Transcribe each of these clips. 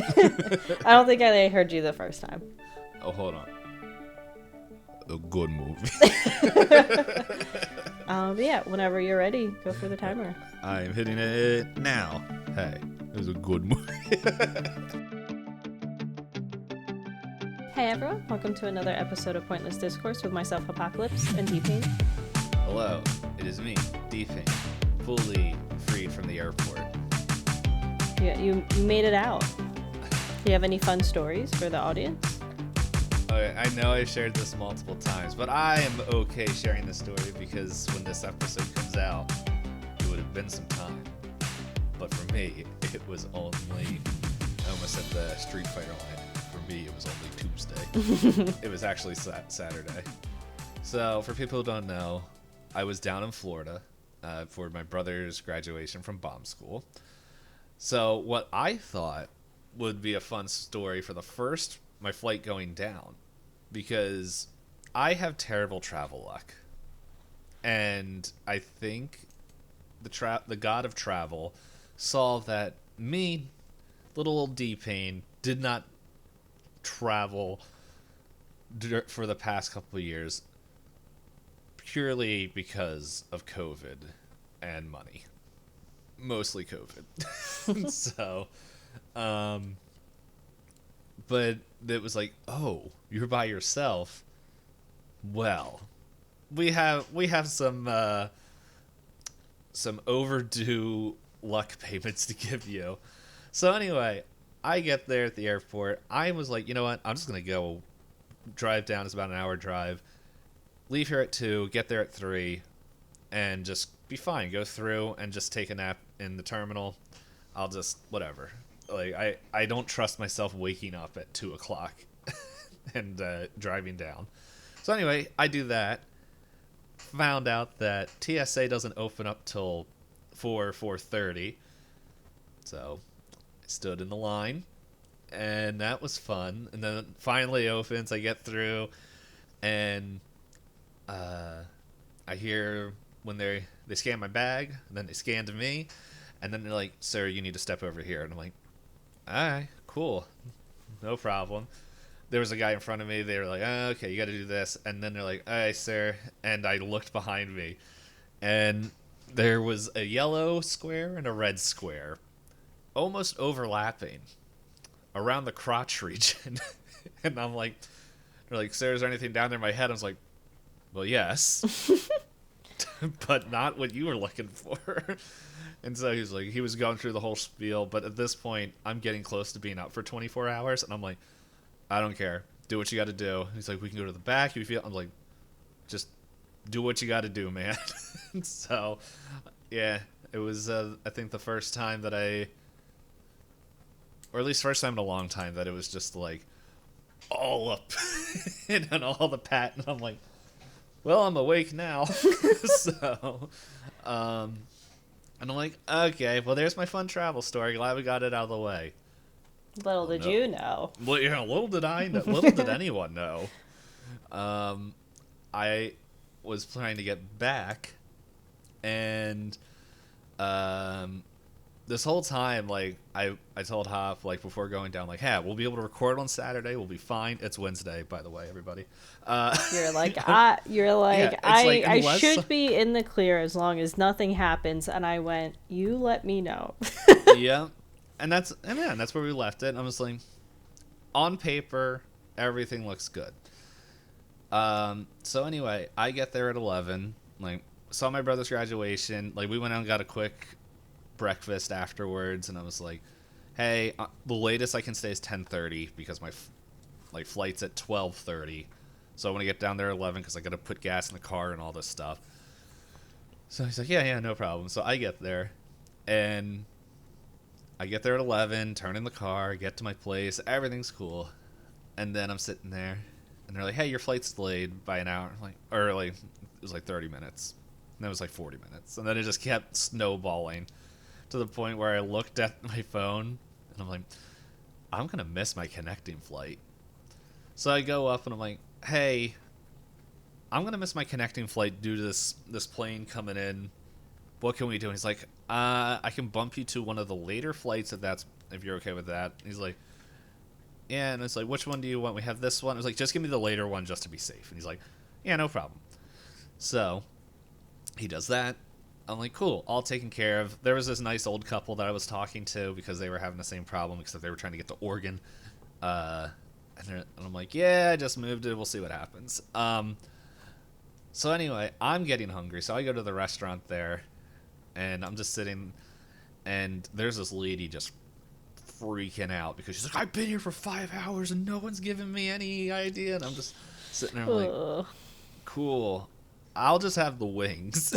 I don't think I heard you the first time. Oh, hold on. A good movie. But yeah, whenever you're ready, go for the timer. I'm hitting it now. Hey, it was a good movie. Hey everyone, welcome to another episode of Pointless Discourse with myself, Hoppocalypse, and Itisdpayne. Hello, it is me, Itisdpayne, fully freed from the airport. Yeah, you made it out. Do you have any fun stories for the audience? I know I've shared this multiple times, but I am okay sharing this story because when this episode comes out, it would have been some time. But for me, it was only, I almost said the Street Fighter line. For me, it was only Tuesday. It was actually Saturday. So for people who don't know, I was down in Florida for my brother's graduation from bomb school. So what I thought would be a fun story for my flight going down, because I have terrible travel luck, and I think the god of travel saw that me, little old D-Payne, did not travel for the past couple of years purely because of COVID and money. Mostly COVID. So, but it was like, oh, you're by yourself. Well, we have some overdue luck payments to give you. So anyway, I get there at the airport. I was like, you know what? I'm just gonna go drive down. It's about an hour drive. Leave here at 2, get there at 3, and just be fine. Go through and just take a nap in the terminal. I'll just whatever. Like I don't trust myself waking up at 2 o'clock and driving down. So anyway, I do that. Found out that TSA doesn't open up till 4:30. So I stood in the line, and that was fun. And then finally opens. I get through, and I hear when they scan my bag, and then they scanned me, and then they're like, "Sir, you need to step over here." And I'm like, "Alright, cool, no problem." There was a guy in front of me. They were like, "Oh, okay, you got to do this." And then they're like, "Alright, sir." And I looked behind me, and there was a yellow square and a red square, almost overlapping, around the crotch region. And I'm like, they're like, "Sir, is there anything down there?" In my head, I was like, well, yes, but not what you were looking for. And so he was going through the whole spiel. But at this point, I'm getting close to being out for 24 hours. And I'm like, I don't care. Do what you got to do. He's like, we can go to the back if you feel. I'm like, just do what you got to do, man. So, yeah, it was, I think, the first time that or at least first time in a long time that it was just like all up and all the pat. And I'm like, well, I'm awake now. So, and I'm like, okay, well, there's my fun travel story. Glad we got it out of the way. Little did you know. Well, yeah, little did I know. Little did anyone know. I was trying to get back, and this whole time, like, I told Hop, like, before going down, like, hey, we'll be able to record on Saturday. We'll be fine. It's Wednesday, by the way, everybody. You're like, yeah, I should be in the clear as long as nothing happens. And I went, you let me know. Yeah. And that's where we left it. And I was like, on paper, everything looks good. So anyway, I get there at 11, like, saw my brother's graduation. Like, we went out and got a quick breakfast afterwards, and I was like, hey, the latest I can stay is 10:30 because my flight's at 12:30, so I want to get down there at 11 because I got to put gas in the car and all this stuff. So he's like, yeah, no problem. So I get there, and I get there at 11, turn in the car, get to my place, everything's cool, and then I'm sitting there, and they're like, hey, your flight's delayed by an hour. I'm like, early, it was like 30 minutes, and then it was like 40 minutes, and then it just kept snowballing to the point where I looked at my phone, and I'm like, I'm going to miss my connecting flight. So I go up, and I'm like, hey, I'm going to miss my connecting flight due to this plane coming in. What can we do? And he's like, I can bump you to one of the later flights if if you're okay with that. He's like, yeah, and it's like, which one do you want? We have this one. I was like, just give me the later one just to be safe. And he's like, yeah, no problem. So he does that. I'm like, cool, all taken care of. There was this nice old couple that I was talking to because they were having the same problem, except they were trying to get to Oregon. And I'm like, yeah, I just moved it. We'll see what happens. So anyway, I'm getting hungry, so I go to the restaurant there, and I'm just sitting, and there's this lady just freaking out because she's like, I've been here for 5 hours and no one's giving me any idea. And I'm just sitting there like, cool, I'll just have the wings.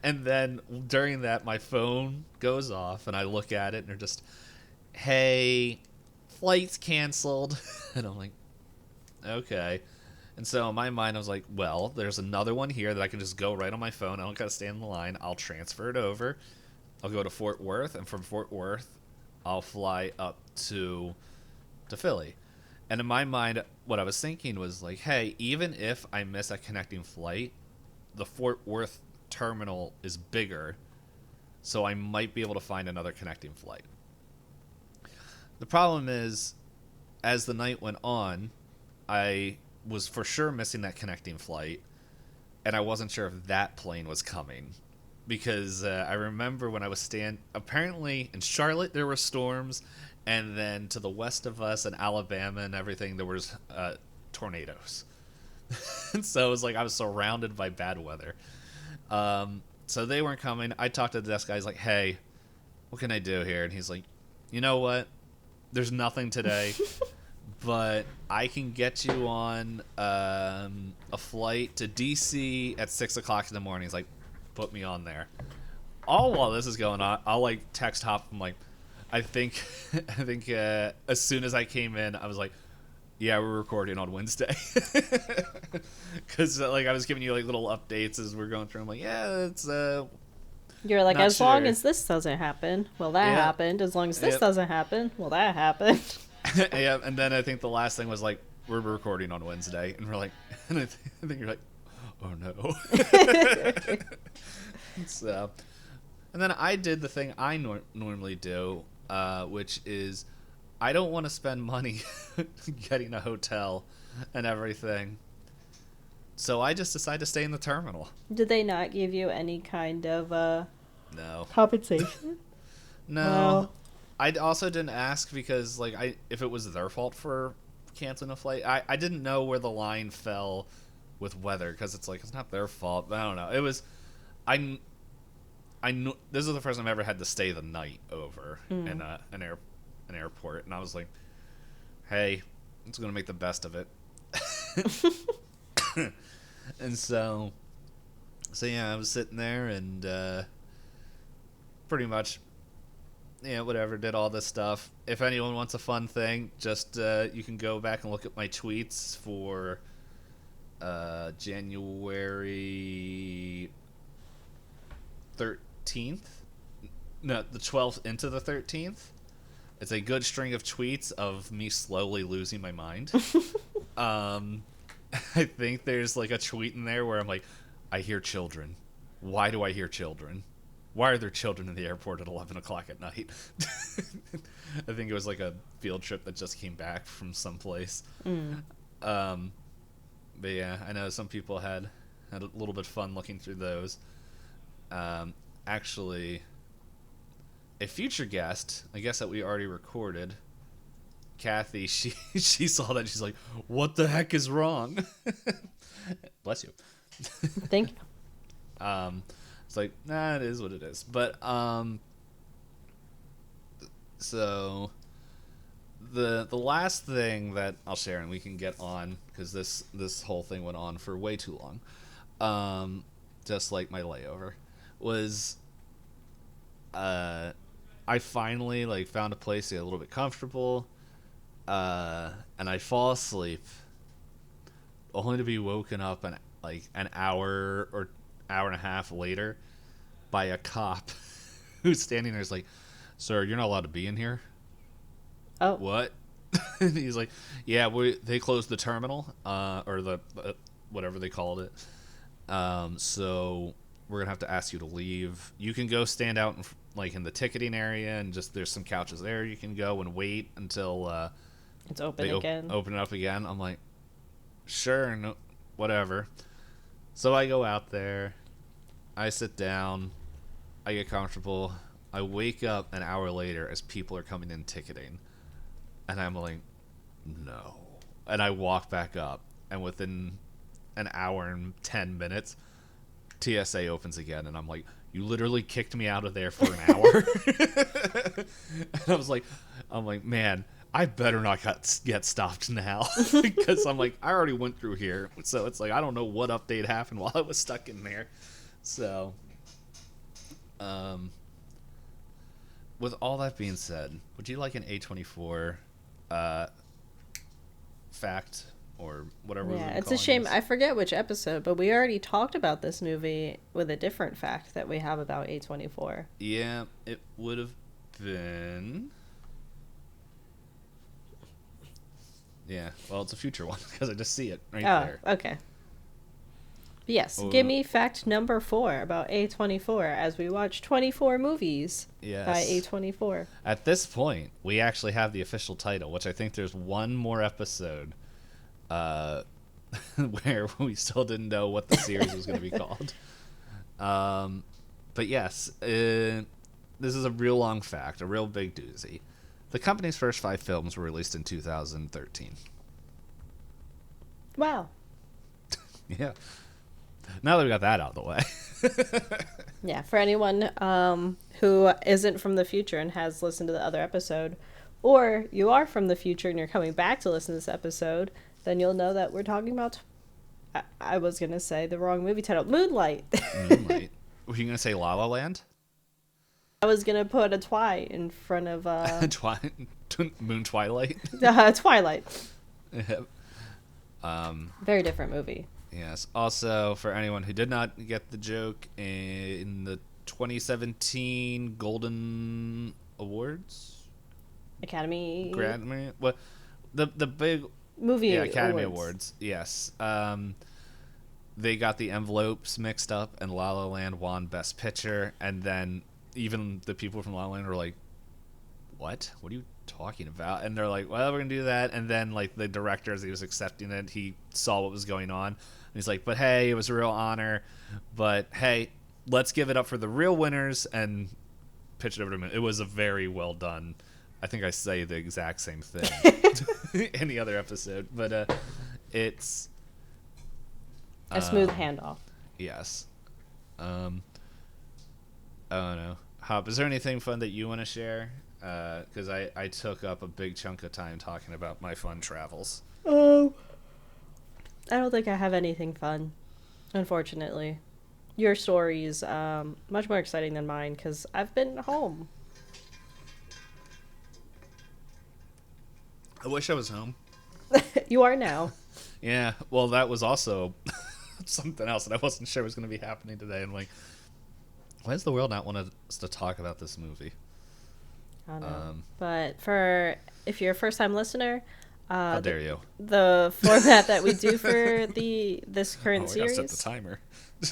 And then during that, my phone goes off and I look at it and they're just, hey, flight's canceled. And I'm like, okay. And so in my mind, I was like, well, there's another one here that I can just go right on my phone. I don't got to stand in the line. I'll transfer it over. I'll go to Fort Worth, and from Fort Worth, I'll fly up to Philly. And in my mind, what I was thinking was like, hey, even if I miss a connecting flight, the Fort Worth terminal is bigger, so I might be able to find another connecting flight. The problem is, as the night went on, I was for sure missing that connecting flight, and I wasn't sure if that plane was coming. Because I remember when I was apparently in Charlotte there were storms, and then to the west of us in Alabama and everything there was tornadoes. And so it was like I was surrounded by bad weather. So they weren't coming. I talked to the desk guy. He's like, hey, what can I do here? And he's like, you know what? There's nothing today, but I can get you on a flight to D.C. at 6 o'clock in the morning. He's like, put me on there. All while this is going on, I'll like text Hop. I'm like, I think as soon as I came in, I was like, yeah, we're recording on Wednesday. Because like I was giving you like little updates as we're going through. I'm like, yeah, it's you're like, as sure. long as this doesn't happen, well, that happened. As long as this doesn't happen, well, that happened. Yeah, and then I think the last thing was like, we're recording on Wednesday, and we're like, and I think you're like, oh no. So, and then I did the thing I normally do, which is I don't want to spend money getting a hotel and everything. So I just decided to stay in the terminal. Did they not give you any kind of No. compensation? No. Well, I also didn't ask because like if it was their fault for canceling a flight, I didn't know where the line fell with weather because it's like it's not their fault. But I don't know. It was I knew this is the first time I ever had to stay the night over in an airport, and I was like, hey, I'm just gonna make the best of it. And so yeah, I was sitting there and pretty much, yeah, whatever, did all this stuff. If anyone wants a fun thing, just you can go back and look at my tweets for January 13th. No, the 12th into the 13th. It's a good string of tweets of me slowly losing my mind. I think there's like a tweet in there where I'm like, I hear children. Why do I hear children? Why are there children in the airport at 11 o'clock at night? I think it was like a field trip that just came back from someplace. But yeah, I know some people had a little bit of fun looking through those. Actually, a future guest, I guess that we already recorded, Kathy, she saw that. She's like, what the heck is wrong? Bless you. Thank you. It's like, nah, it is what it is. But so the last thing that I'll share, and we can get on because this whole thing went on for way too long, just like my layover, was I finally like found a place to get a little bit comfortable, and I fall asleep only to be woken up an hour or hour and a half later by a cop who's standing there. Is like, sir, you're not allowed to be in here. Oh, what? And he's like, yeah, they closed the terminal, or the whatever they called it, so we're gonna have to ask you to leave. You can go stand out like in the ticketing area, and just there's some couches there you can go and wait until It's open they again. open it up again. I'm like, sure, no, whatever. So I go out there, I sit down, I get comfortable. I wake up an hour later as people are coming in ticketing, and I'm like, no. And I walk back up, and within an hour and 10 minutes, TSA opens again, and I'm like, you literally kicked me out of there for an hour. And I'm like, man, I better not get stopped now. Because I'm like, I already went through here. So it's like, I don't know what update happened while I was stuck in there. So, with all that being said, would you like an A24 fact or whatever? Yeah, it's a shame. I forget which episode, but we already talked about this movie with a different fact that we have about A24. Yeah, it would have been... Yeah, well, it's a future one because I just see it right there. Oh, okay. Yes, give me fact number 4 about A24 as we watch 24 movies by A24. At this point, we actually have the official title, which I think there's one more episode where we still didn't know what the series was going to be called. But yes, this is a real long fact, a real big doozy. The company's first 5 films were released in 2013. Wow. Yeah. Now that we got that out of the way. Yeah, for anyone who isn't from the future and has listened to the other episode, or you are from the future and you're coming back to listen to this episode, then you'll know that we're talking about, I was going to say the wrong movie title, Moonlight. Moonlight. Were you going to say La La Land? I was going to put a twi in front of... Moon Twilight? Twilight. Yep. Very different movie. Yes. Also, for anyone who did not get the joke, in the 2017 Golden Awards? Academy? Grammy? What? The big... Movie Academy Awards. Yes. They got the envelopes mixed up, and La La Land won Best Picture, and then even the people from La La Land were like, what? What are you talking about? And they're like, well, we're gonna do that. And then like the director, as he was accepting it, he saw what was going on, and he's like, but hey, it was a real honor, but hey, let's give it up for the real winners and pitch it over to him. It was a very well done, I think I say the exact same thing in the other episode, but it's a smooth handoff. Yes. I don't know. Hop, is there anything fun that you want to share? Because I took up a big chunk of time talking about my fun travels. Oh, I don't think I have anything fun, unfortunately. Your story's much more exciting than mine because I've been home. I wish I was home. You are now. Yeah, well, that was also something else that I wasn't sure was going to be happening today. I'm like, why does the world not want us to talk about this movie? I don't know. But if you're a first-time listener, how dare you? The format that we do for this current series, set the timer.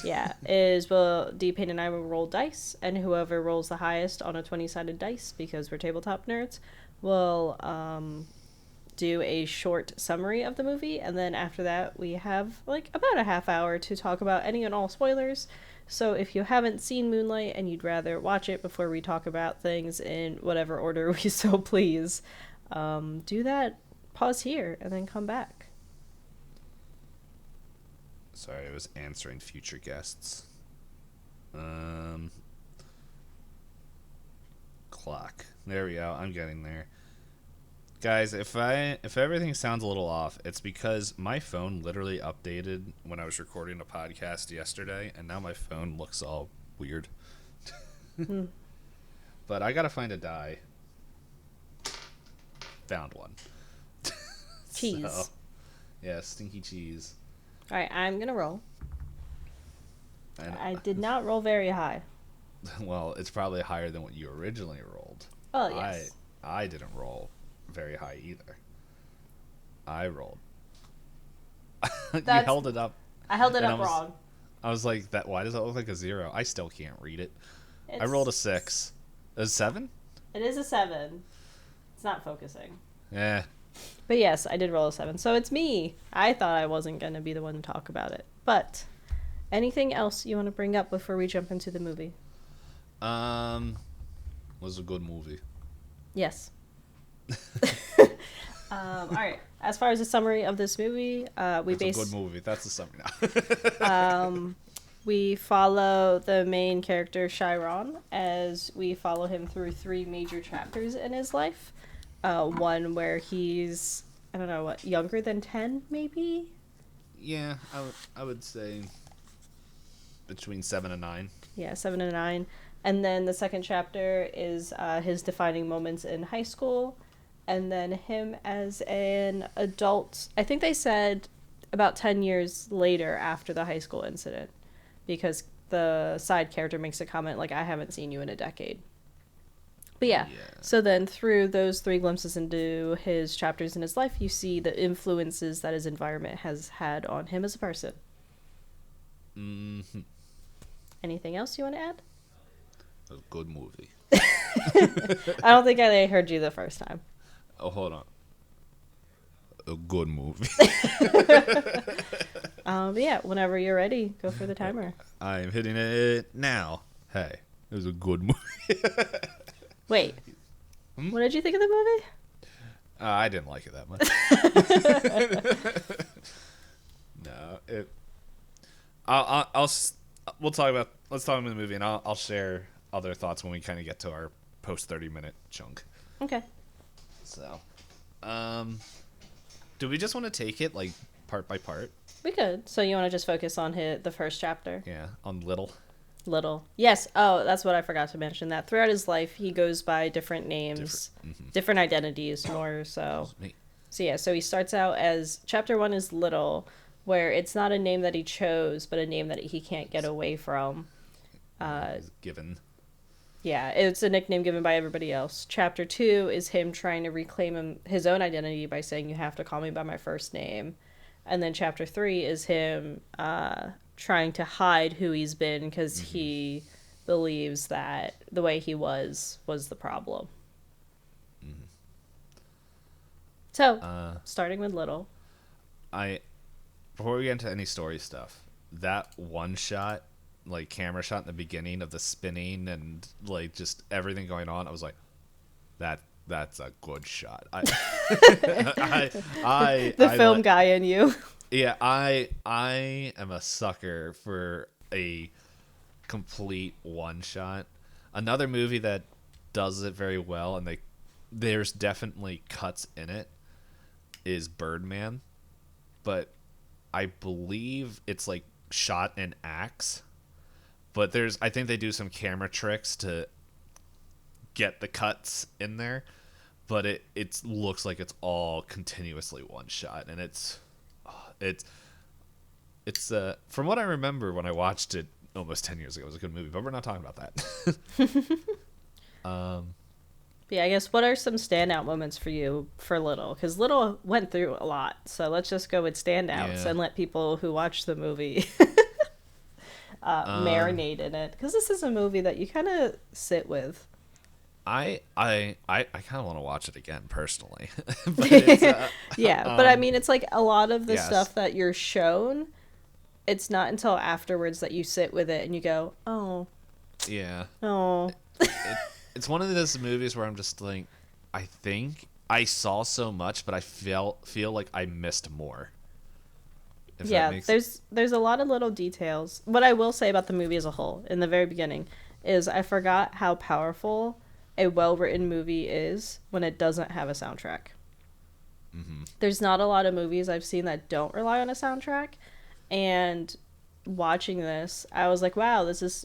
Yeah, is Itisdpayne and I will roll dice, and whoever rolls the highest on a 20-sided dice, because we're tabletop nerds, will do a short summary of the movie, and then after that we have like about a half hour to talk about any and all spoilers. So if you haven't seen Moonlight and you'd rather watch it before we talk about things in whatever order we so please, do that, pause here, and then come back. Sorry, I was answering future guests. Clock. There we go. I'm getting there. Guys, if everything sounds a little off, it's because my phone literally updated when I was recording a podcast yesterday, and now my phone looks all weird. But I gotta find a die. Found one. Cheese. So, yeah, stinky cheese. Alright, I'm gonna roll. I did not roll very high. Well, it's probably higher than what you originally rolled. Oh, yes. I didn't roll very high either. I rolled. You held it up. I held it up wrong. I was like, why does that look like a 0? I still can't read it. I rolled a 6. A 7? It is a 7. It's not focusing. Yeah. But yes, I did roll a 7. So it's me. I thought I wasn't going to be the one to talk about it. But anything else you want to bring up before we jump into the movie? Was a good movie. Yes. All right. As far as the summary of this movie, It's a good movie. That's the summary now. We follow the main character, Chiron, as we follow him through 3 major chapters in his life. One where he's, I don't know, what, younger than 10, maybe? Yeah, I would say between 7 and 9. Yeah, 7 and 9. And then the second chapter is his defining moments in high school. And then him as an adult, I think they said about 10 years later after the high school incident. Because the side character makes a comment like, I haven't seen you in a decade. But yeah, so then through those 3 glimpses into his chapters in his life, you see the influences that his environment has had on him as a person. Mm-hmm. Anything else you want to add? A good movie. I don't think I heard you the first time. Oh, hold on. A good movie. But yeah, whenever you're ready, go for the timer. I'm hitting it now. Hey, it was a good movie. Wait, what did you think of the movie? I didn't like it that much. No, we'll talk about. Let's talk about the movie, and I'll share other thoughts when we kind of get to our post 30-minute chunk. Okay. So, do we just want to take it like part by part? We could. So you want to just focus on the first chapter? Yeah, on Little. Little. Yes. Oh, that's what I forgot to mention. That throughout his life, he goes by different names, different identities, more so. So yeah, so he starts out as, chapter 1 is Little, where it's not a name that he chose, but a name that he can't get away from. Given. Yeah, it's a nickname given by everybody else. Chapter 2 is him trying to reclaim his own identity by saying, you have to call me by my first name. And then chapter 3 is him trying to hide who he's been because he believes that the way he was the problem. Mm-hmm. So, starting with Little. Before we get into any story stuff, that one shot, like camera shot in the beginning of the spinning and like just everything going on, I was like, that's a good shot. The film guy in you. Yeah, I am a sucker for a complete one shot. Another movie that does it very well, and there's definitely cuts in it, is Birdman, but I believe it's like shot in acts. But I think they do some camera tricks to get the cuts in there, but it looks like it's all continuously one shot, and it's from what I remember when I watched it almost 10 years ago, it was a good movie, but we're not talking about that. Yeah, I guess what are some standout moments for you for Little? Because Little went through a lot, so let's just go with standouts and let people who watch the movie marinate in it, because this is a movie that you kind of sit with. I kind of want to watch it again personally. But it's, yeah, but I mean, it's like a lot of the stuff that you're shown, it's not until afterwards that you sit with it and you go, oh. Yeah. Oh. It's one of those movies where I'm just like, I think I saw so much, but I feel like I missed more. Yeah, there's a lot of little details. What I will say about the movie as a whole, in the very beginning, is I forgot how powerful a well-written movie is when it doesn't have a soundtrack. Mm-hmm. There's not a lot of movies I've seen that don't rely on a soundtrack, and watching this, I was like, wow, this is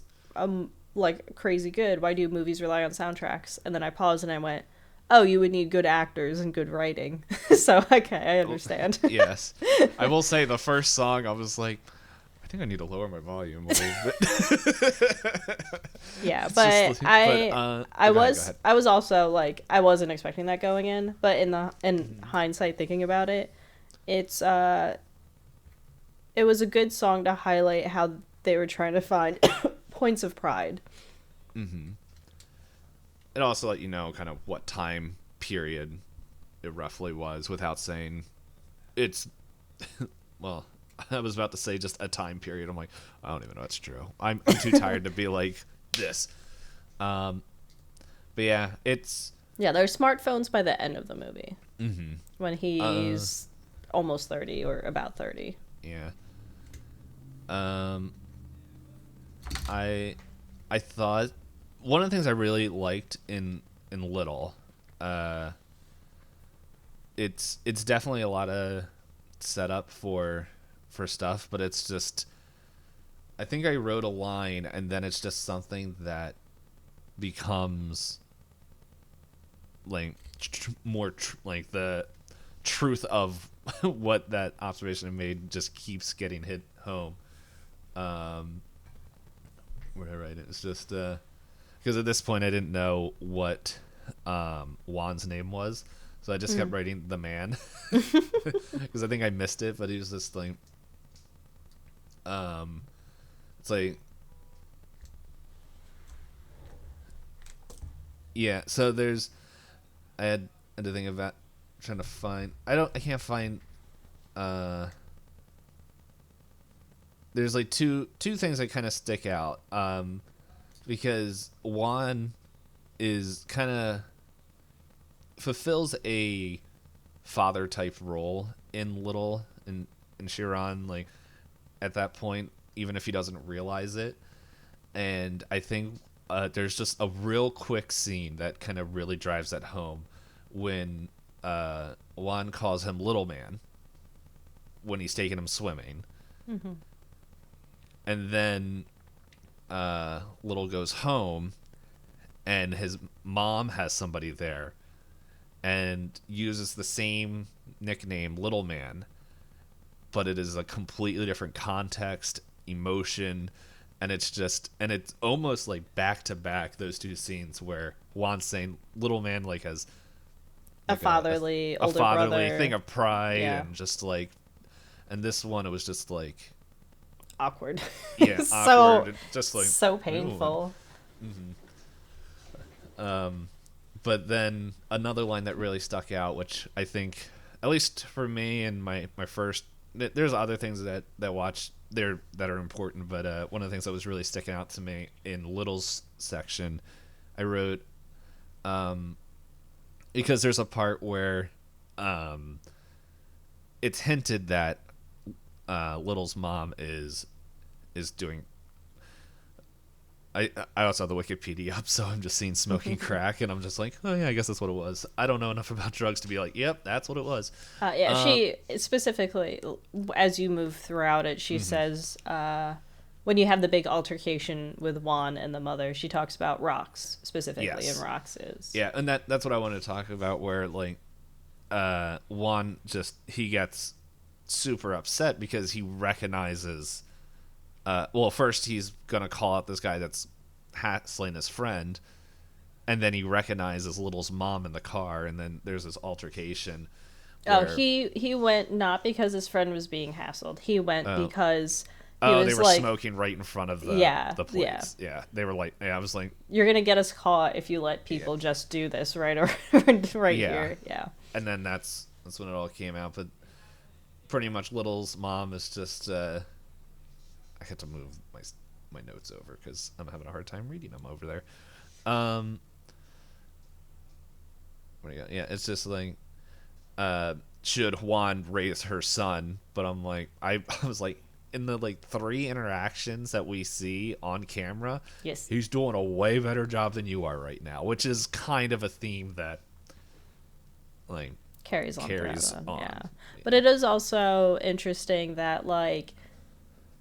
like crazy good. Why do movies rely on soundtracks? And then I paused and I went, oh, you would need good actors and good writing. So, okay, I understand. Yes. I will say the first song, I was like, I think I need to lower my volume a little bit. Yeah, but I was also like, I wasn't expecting that going in, but in hindsight, thinking about it, it was a good song to highlight how they were trying to find points of pride. Mm-hmm. it also let you know kind of what time period it roughly was without saying it's well, I was about to say just a time period. I'm like, I don't even know that's true. I'm too tired to be like this. But yeah, it's Yeah, there's smartphones by the end of the movie. mm-hmm. When he's almost 30 or about 30. Yeah. I thought one of the things I really liked in Little, it's definitely a lot of setup for stuff, but it's just, I think I wrote a line and then it's just something that becomes like like the truth of what that observation I made just keeps getting hit home. Where I write it, it's just because at this point I didn't know what Juan's name was, so I just kept writing the man because I think I missed it, but he was just like it's like, yeah, so there's, I had to think about trying to find, I can't find there's like two things that kind of stick out, because Juan is kind of fulfills a father type role in Little and Chiron, like at that point, even if he doesn't realize it. And I think there's just a real quick scene that kind of really drives that home when Juan calls him Little Man when he's taking him swimming. Mm-hmm. And then Little goes home and his mom has somebody there and uses the same nickname, Little Man, but it is a completely different context, emotion, and it's almost like back to back, those two scenes where Juan's saying Little Man like has like a fatherly older fatherly brother thing of pride, yeah. and just like, and this one it was just like awkward. Yeah, so awkward, just like so painful. But then another line that really stuck out, which I think, at least for me and my first, there's other things that watch there that are important, but one of the things that was really sticking out to me in Little's section, I wrote, because there's a part where it's hinted that Little's mom is doing. I also have the Wikipedia up, so I'm just seeing smoking crack, and I'm just like, oh yeah, I guess that's what it was. I don't know enough about drugs to be like, yep, that's what it was. She specifically, as you move throughout it, she says, when you have the big altercation with Juan and the mother, she talks about rocks specifically, Yes. and rocks is And that's what I wanted to talk about, where like Juan he gets super upset because he recognizes. Well, first he's gonna call out this guy that's slain his friend, and then he recognizes Little's mom in the car, and then there's this altercation. He went not because his friend was being hassled. He went because he was they were like, smoking right in front of the place. Yeah, they were like, I was like, you're gonna get us caught if you let people just do this right here. Yeah. And then that's when it all came out. But pretty much Little's mom is just. I had to move my notes over because I'm having a hard time reading them over there. What do you got? Yeah, it's just like, should Juan raise her son? But I'm like, I was like, in the like 3 interactions that we see on camera, yes, he's doing a way better job than you are right now, which is kind of a theme that like carries on. Yeah. But it is also interesting that like.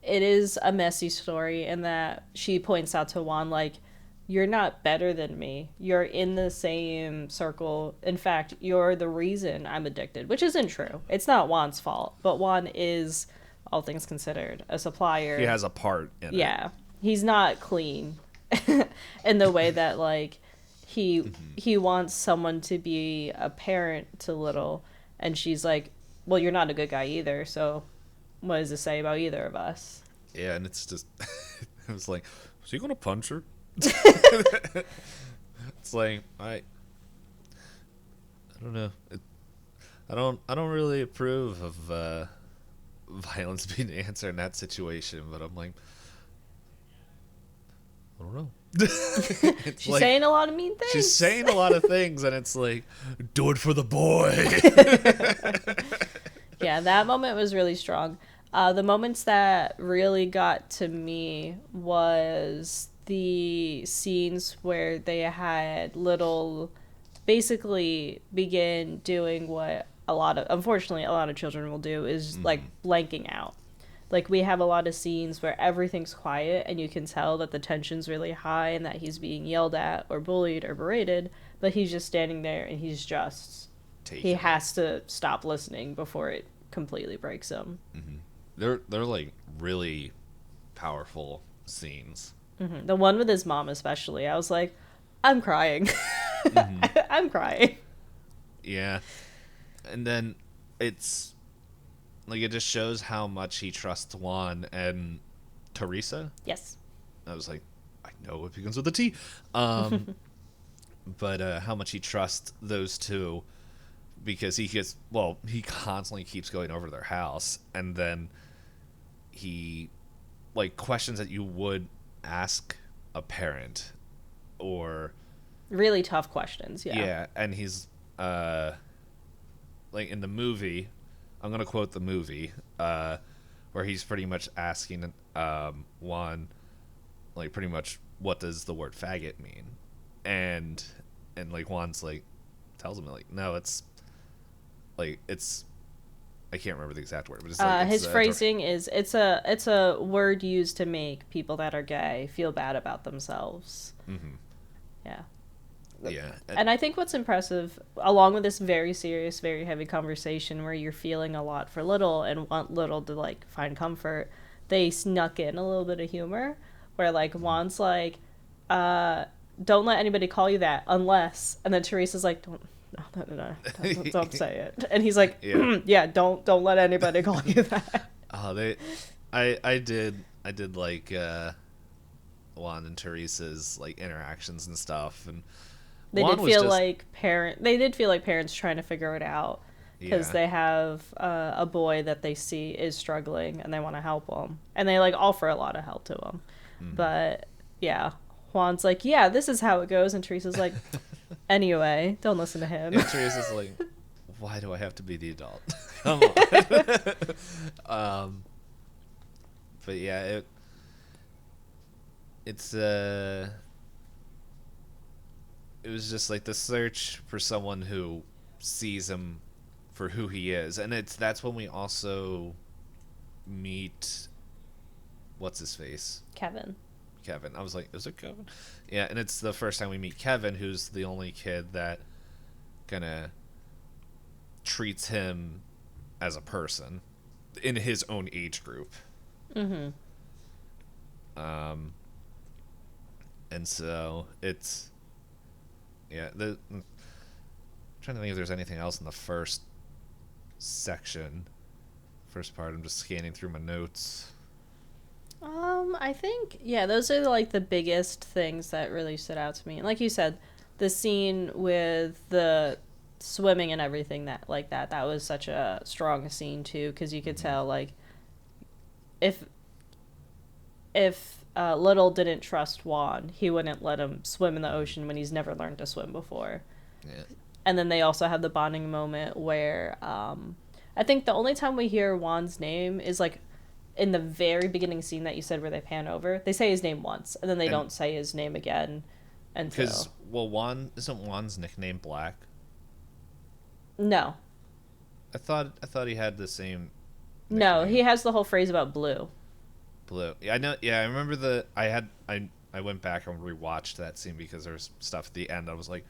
It is a messy story in that she points out to Juan, like, you're not better than me. You're in the same circle. In fact, you're the reason I'm addicted, which isn't true. It's not Juan's fault, but Juan is, all things considered, a supplier. He has a part in it. Yeah. He's not clean in the way that, like, he wants someone to be a parent to Little, and she's like, well, you're not a good guy either, so... what does this say about either of us? Yeah, and it's just, I was like, is he going to punch her? It's like I don't know. I don't really approve of violence being the answer in that situation, but I'm like, I don't know. It's She's like saying a lot of mean things. she's saying a lot of things, and it's like, do it for the boy. Yeah, that moment was really strong. The moments that really got to me was the scenes where they had little, basically begin doing what unfortunately, a lot of children will do is like blanking out. Like we have a lot of scenes where everything's quiet and you can tell that the tension's really high and that he's being yelled at or bullied or berated, but he's just standing there and he has to stop listening before it completely breaks him. Mm-hmm. They're like really powerful scenes. Mm-hmm. The one with his mom especially, I was like, I'm crying. Mm-hmm. I'm crying. Yeah. And then it's like it just shows how much he trusts Juan and Teresa. Yes. I was like, I know it begins with a T. But how much he trusts those two, because he constantly keeps going over to their house, and then he like questions that you would ask a parent, or really tough questions. yeah, and he's like in the movie, I'm gonna quote the movie, where he's pretty much asking Juan, like, pretty much, what does the word faggot mean, and like Juan's like tells him like, no, it's I can't remember the exact word, but it's like his phrasing is it's a word used to make people that are gay feel bad about themselves. Mm-hmm. Yeah. Yeah. And I think what's impressive, along with this very serious, very heavy conversation where you're feeling a lot for Little and want Little to like find comfort, they snuck in a little bit of humor where like Juan's like, don't let anybody call you that unless, and then Teresa's like, no, don't say it. And he's like, yeah, don't let anybody call you that. Oh, I did like Juan and Teresa's like interactions and stuff, and they Juan did feel just, like parents trying to figure it out because they have a boy that they see is struggling and they want to help him, and they like offer a lot of help to him. Mm-hmm. But yeah, Juan's like, yeah, this is how it goes, and Teresa's like, anyway, don't listen to him. And Teresa's like, why do I have to be the adult? Come on. But yeah, it was just like the search for someone who sees him for who he is, and that's when we also meet, what's his face? Kevin. I was like, is it Kevin? Yeah, and it's the first time we meet Kevin, who's the only kid that kind of treats him as a person in his own age group. Mm-hmm. And so it's, yeah, I'm trying to think if there's anything else in the first part. I'm just scanning through my notes. I think, yeah, those are like the biggest things that really stood out to me. And like you said, the scene with the swimming and everything that was such a strong scene too, because you could tell like if Little didn't trust Juan, he wouldn't let him swim in the ocean when he's never learned to swim before. Yeah. And then they also have the bonding moment where I think the only time we hear Juan's name is like in the very beginning scene that you said where they pan over. They say his name once, and then they don't say his name again until... Because, isn't Juan's nickname Black? No. I thought he had the same nickname. No, he has the whole phrase about blue. Blue. Yeah, I know. Yeah, I remember I went back and rewatched that scene because there's stuff at the end. I was like,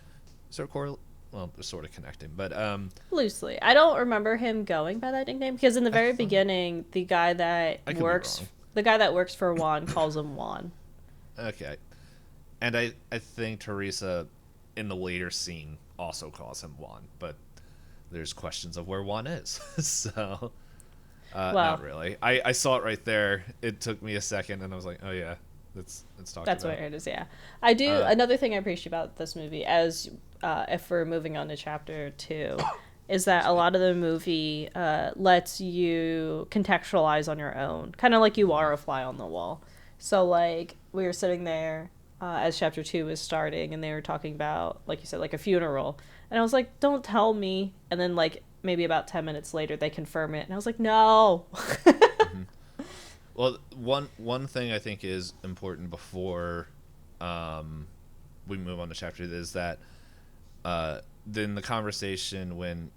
is there a correlation? Well, they're sort of connecting, but loosely. I don't remember him going by that nickname because in the very beginning, the guy that works for Juan calls him Juan. Okay, and I think Teresa in the later scene also calls him Juan, but there's questions of where Juan is, so not really. I saw it right there. It took me a second, and I was like, oh yeah, It's talked That's about. what it is. Yeah, I do. Another thing I appreciate about this movie, as if we're moving on to chapter 2, is that a lot of the movie lets you contextualize on your own, kind of like you are a fly on the wall. So like we were sitting there as chapter 2 was starting, and they were talking about, like you said, like a funeral, and I was like, "Don't tell me," and then like maybe about 10 minutes later they confirm it, and I was like, "No." Mm-hmm. Well, one thing I think is important before we move on to chapter is that then the conversation when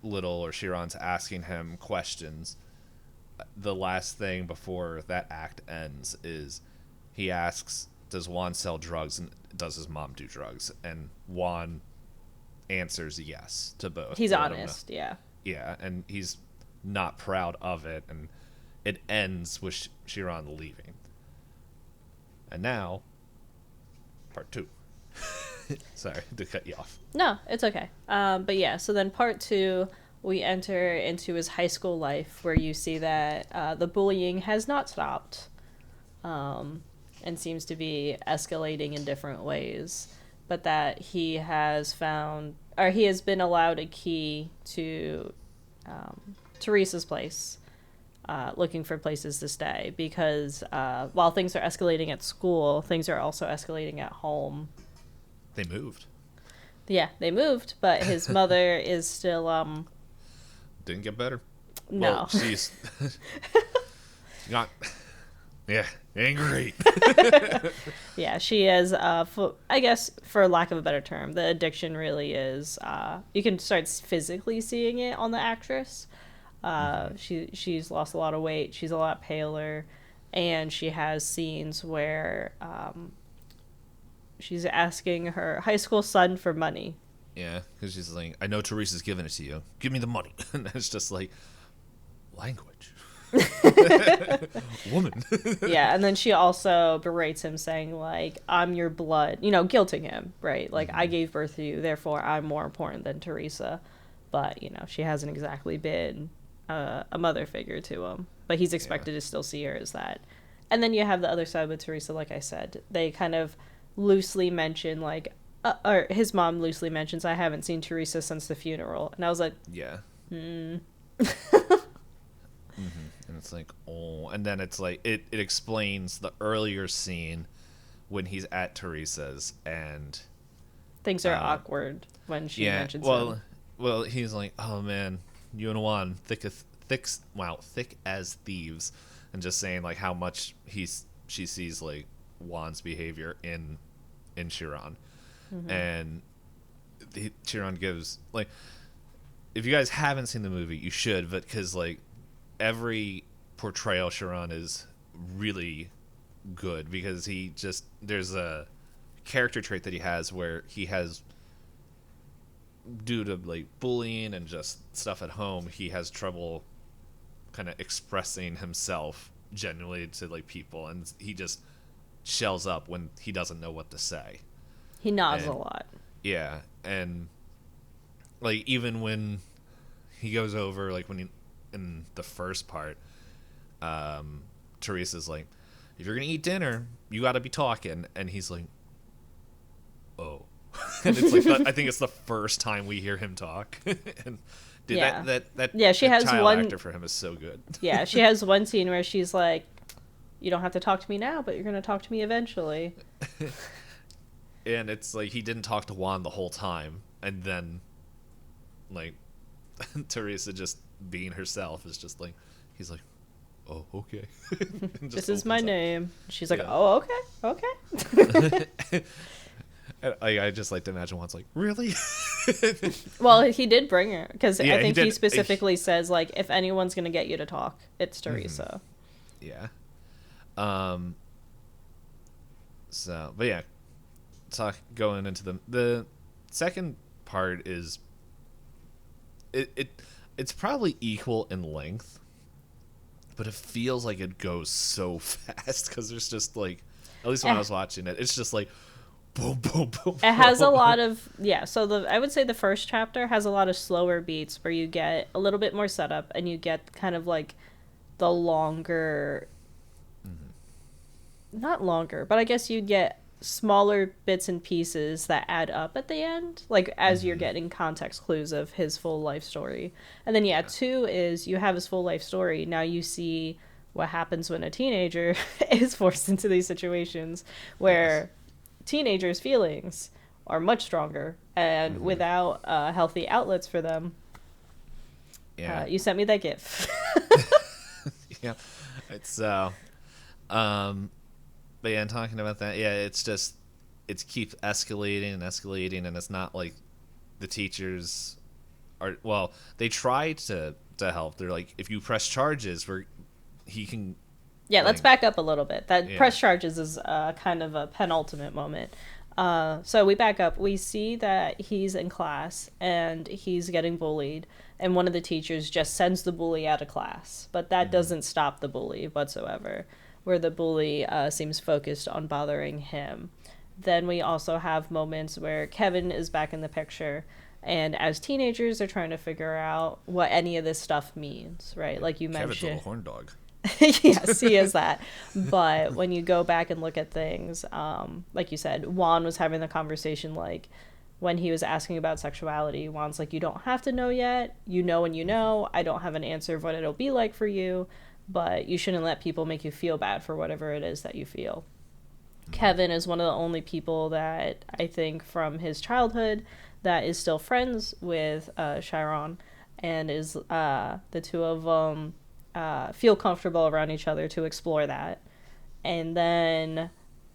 Little or Chiron's asking him questions, the last thing before that act ends is he asks, "Does Juan sell drugs and does his mom do drugs?" And Juan answers yes to both. He's honest, yeah. Yeah, and he's not proud of it, and it ends with Chiron leaving. And now, part 2. Sorry to cut you off. No, it's okay. But yeah, so then part 2, we enter into his high school life, where you see that the bullying has not stopped, and seems to be escalating in different ways, but that he has found, or he has been allowed a key to Teresa's place, looking for places to stay, because while things are escalating at school, things are also escalating at home. They moved. Yeah, they moved, but his mother is still Didn't get better. No. Well, she's not. Yeah, ain't great. Yeah, she is. I guess, for lack of a better term, the addiction really is. You can start physically seeing it on the actress. She's lost a lot of weight. She's a lot paler, and she has scenes where she's asking her high school son for money. Yeah, because she's like, "I know Teresa's giving it to you. Give me the money." And it's just like, language. Woman. Yeah, and then she also berates him, saying like, "I'm your blood," guilting him, right? Like, I gave birth to you, therefore I'm more important than Teresa. But she hasn't exactly been a mother figure to him, but he's expected to still see her as that. And then you have the other side with Teresa. Like I said, they kind of loosely mention, like, or his mom loosely mentions, "I haven't seen Teresa since the funeral," and I was like, yeah. And it's like, oh, and then it's like it explains the earlier scene when he's at Teresa's and things are awkward when she mentions him. Well, he's like, "Oh man, you and Juan thick as thieves," and just saying like how much she sees like Juan's behavior in Chiron. And Chiron gives, like, if you guys haven't seen the movie, you should, but because like every portrayal Chiron is really good, because there's a character trait that he has where he has, due to like bullying and just stuff at home, he has trouble kind of expressing himself genuinely to like people, and he just shells up when he doesn't know what to say. He nods a lot. Yeah, and like even when he goes over, like when in the first part, Teresa's like, "If you're gonna eat dinner, you got to be talking," and he's like, "Oh," and it's like I think it's the first time we hear him talk. And dude, she has one actor for him is so good. Yeah, she has one scene where she's like, "You don't have to talk to me now, but you're gonna talk to me eventually." And it's like he didn't talk to Juan the whole time, and then like Teresa just being herself is just like, he's like, "Oh, okay." This is my name. She's like, "Oh, okay." I just like to imagine Juan's like, "Really?" Well, he did bring her, because I think he did. specifically says like, if anyone's gonna get you to talk, it's Teresa. Yeah. So, but yeah, going into the second part is it's probably equal in length, but it feels like it goes so fast, because there's just like, at least when I was watching it, it's just like boom, boom, boom. It has a lot of, so I would say the first chapter has a lot of slower beats where you get a little bit more setup, and you get kind of like the longer not longer, but I guess you'd get smaller bits and pieces that add up at the end, like as you're getting context clues of his full life story. And then yeah, 2 is you have his full life story. Now you see what happens when a teenager is forced into these situations where teenagers' feelings are much stronger, and without healthy outlets for them. You sent me that gif. Yeah, it's but yeah, and talking about that, yeah, it's just it keeps escalating and escalating, and it's not like the teachers are, well, they try to help. They're like, if you press charges, he can. Yeah, like, let's back up a little bit. That press charges is kind of a penultimate moment. So we back up. We see that he's in class and he's getting bullied, and one of the teachers just sends the bully out of class. But that doesn't stop the bully whatsoever, where the bully seems focused on bothering him. Then we also have moments where Kevin is back in the picture, and as teenagers, they're trying to figure out what any of this stuff means, right? Like you Kevin's mentioned. a little horn dog. Yes, he is that. But when you go back and look at things, like you said, Juan was having the conversation, like when he was asking about sexuality, Juan's like, you don't have to know yet. You know when you know. I don't have an answer of what it'll be like for you, but you shouldn't let people make you feel bad for whatever it is that you feel. Kevin is one of the only people that I think from his childhood that is still friends with Chiron, and is the two of them feel comfortable around each other to explore that. And then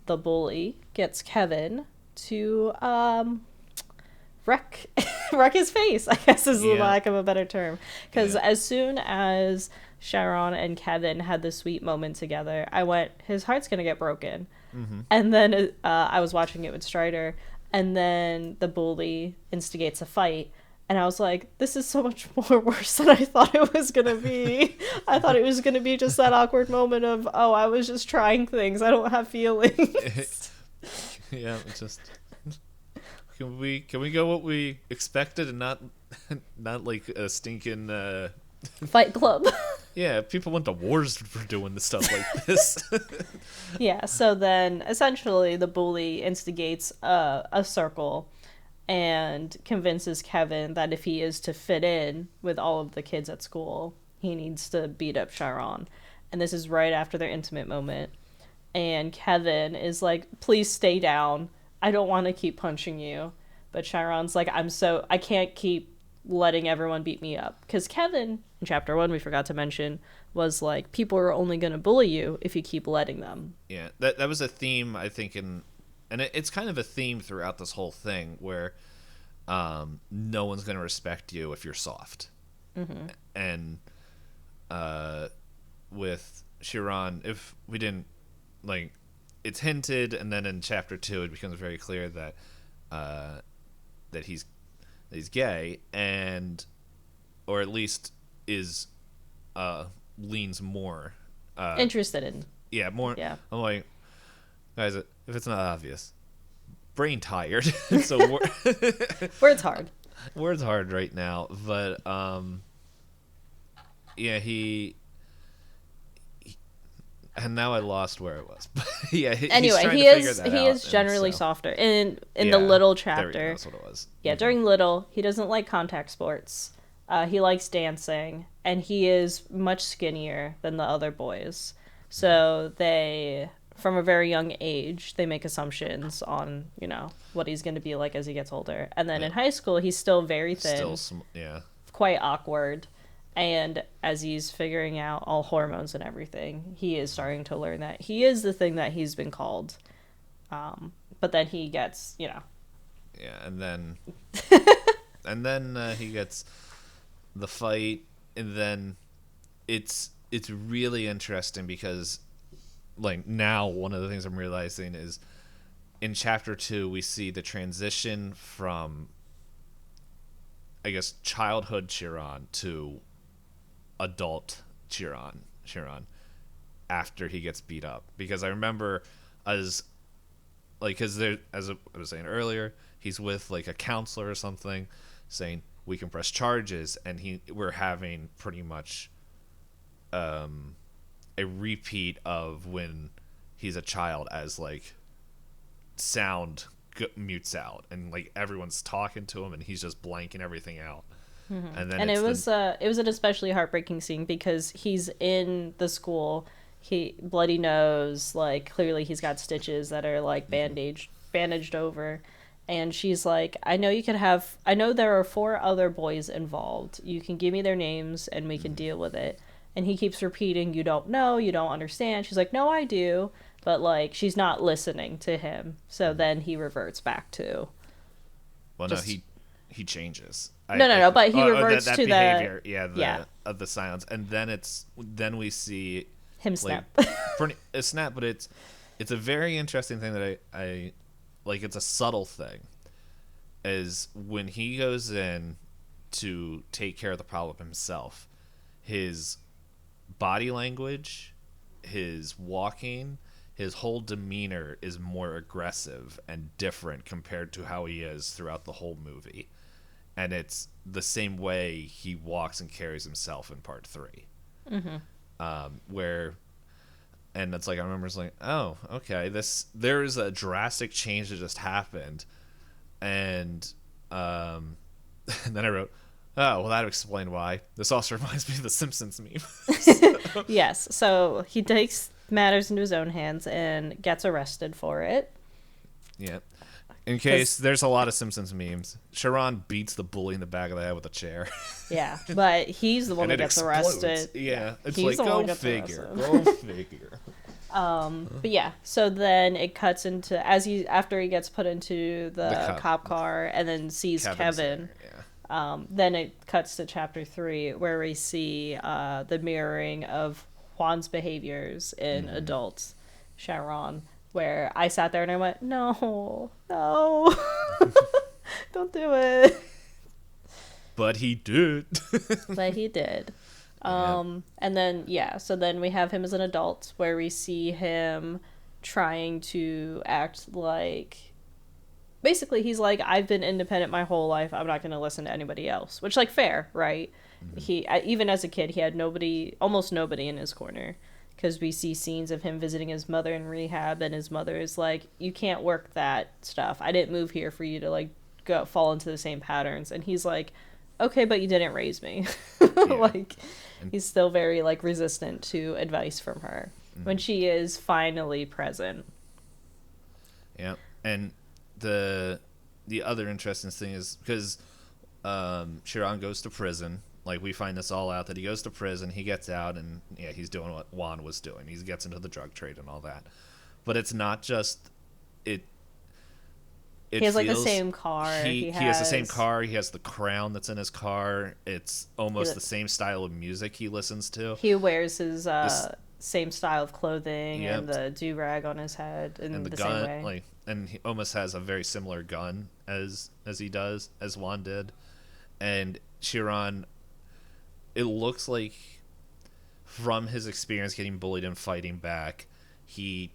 the bully gets Kevin to wreck his face, I guess is the lack of a better term. Because as soon as Chiron and Kevin had this sweet moment together, I went, his heart's gonna get broken. And then I was watching it with Strider, and then the bully instigates a fight. And I was like, this is so much more worse than I thought it was going to be. I thought it was going to be just that awkward moment of, oh, I was just trying things. I don't have feelings. Yeah, it's just... Can we go what we expected and not like a stinking... Fight Club. Yeah, people went to wars for doing the stuff like this. Yeah, so then essentially the bully instigates a circle and convinces Kevin that if he is to fit in with all of the kids at school, he needs to beat up Chiron. And this is right after their intimate moment. And Kevin is like, please stay down. I don't want to keep punching you. But Chiron's like, I can't keep letting everyone beat me up. Because Kevin, in chapter 1, we forgot to mention, was like, people are only going to bully you if you keep letting them. Yeah, that was a theme, I think, and it's kind of a theme throughout this whole thing where no one's going to respect you if you're soft. And with Chiron, if we didn't, like, it's hinted, and then in chapter 2 it becomes very clear that that he's gay, and or at least is leans more interested in. Yeah, more. Yeah. I'm like, guys, if it's not obvious, brain tired. So Words hard. Words hard right now, but yeah, he and now I lost where I was. Yeah. Anyway, he is generally softer in the little chapter. That's what it was. Yeah, during little, he doesn't like contact sports. He likes dancing, and he is much skinnier than the other boys. So they, from a very young age, they make assumptions on, what he's going to be like as he gets older. And then in high school, he's still very thin. Quite awkward. And as he's figuring out all hormones and everything, he is starting to learn that he is the thing that he's been called. But then he gets, Yeah, and then he gets the fight, and then it's really interesting because, like, now one of the things I'm realizing is in chapter 2 we see the transition from, I guess, childhood Chiron to adult Chiron after he gets beat up. Because I remember as I was saying earlier, he's with like a counselor or something saying we can press charges, and we're having pretty much a repeat of when he's a child as like sound mutes out, and like everyone's talking to him and he's just blanking everything out. And then And it was an especially heartbreaking scene because he's in the school, he bloody nose, like clearly he's got stitches that are like bandaged over, and she's like, I know there are 4 other boys involved, you can give me their names and we can deal with it. And he keeps repeating, you don't know, you don't understand. She's like, no, I do. But like she's not listening to him, so then he reverts back to no, he changes. No, but he reverts that to behavior, the of the silence, and then we see him snap. Like, a snap, but it's a very interesting thing that I like. It's a subtle thing, is when he goes in to take care of the problem himself, his body language, his walking, his whole demeanor is more aggressive and different compared to how he is throughout the whole movie. And it's the same way he walks and carries himself in part 3. Where, and it's like, I remember it's like, oh, okay, there's a drastic change that just happened. And and then I wrote, oh, well, that would explain why. This also reminds me of the Simpsons meme. Yes, so he takes matters into his own hands and gets arrested for it. Yeah. In case there's a lot of Simpsons memes, Sharon beats the bully in the back of the head with a chair. Yeah, but he's the one that gets arrested. Yeah, it's he's like, go figure. Go figure. But yeah, so then it cuts into after he gets put into the cop car and then sees Kevin. Then it cuts to chapter 3 where we see the mirroring of Juan's behaviors in adult Sharon. Where I sat there and I went, no, don't do it. But he did. But he did. And then, so then we have him as an adult where we see him trying to act like, basically he's like, I've been independent my whole life, I'm not going to listen to anybody else. Which, like, fair, right? He, even as a kid, he had almost nobody in his corner. Because we see scenes of him visiting his mother in rehab, and his mother is like, you can't work that stuff. I didn't move here for you to, like, fall into the same patterns. And he's like, okay, but you didn't raise me. Like, he's still very, like, resistant to advice from her. When she is finally present. Yeah. And the other interesting thing is, because Sharon goes to prison. Like, we find this all out, that he goes to prison, he gets out, and he's doing what Juan was doing. He gets into the drug trade and all that. But it's not just it. He has like the same car. He has the same car. He has the crown that's in his car. It's almost the same style of music he listens to. He wears his same style of clothing and the do-rag on his head in the gun, same way. And he almost has a very similar gun as Juan did. And Chiron, it looks like from his experience getting bullied and fighting back, he